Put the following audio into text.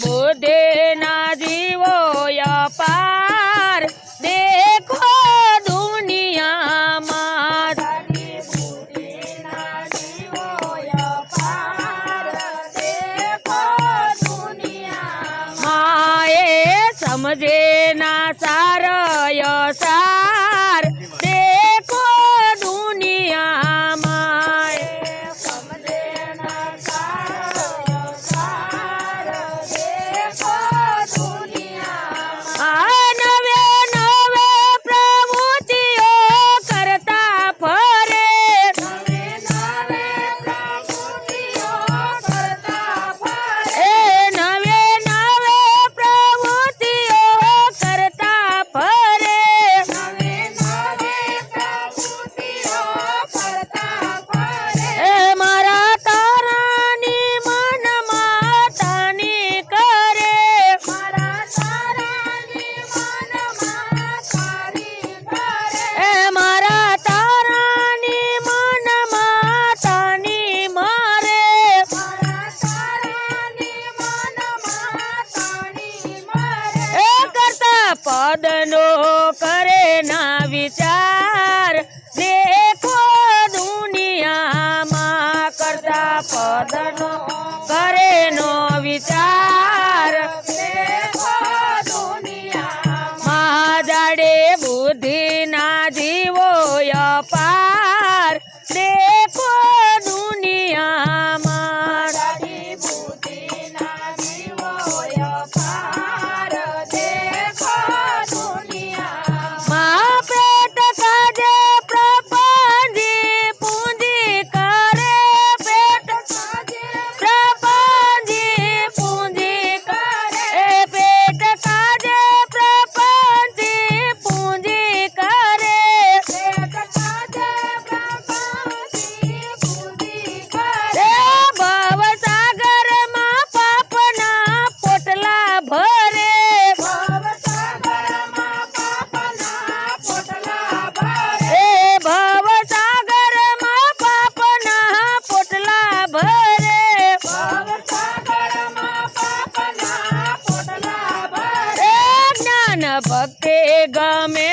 बुद्धि ना जीवो अपार देखो दुनिया समझे ना सार सार देखो दुनिया माए समझे ना सार सार देखो दुनिया नवे नवे प्रवृत्तिओ करता फरे नवे नवे प्रवृत्तिओ करता फरे नवे नवे पदनो करे ना विचार देखो दुनिया मां करता पदनो करे नो विचार देखो दुनिया मां जाड़े बुद्धि ना जीवो अपार देखो दुनिया मां जाड़ी बुद्धि ना जीवो अपार भक्ति गमे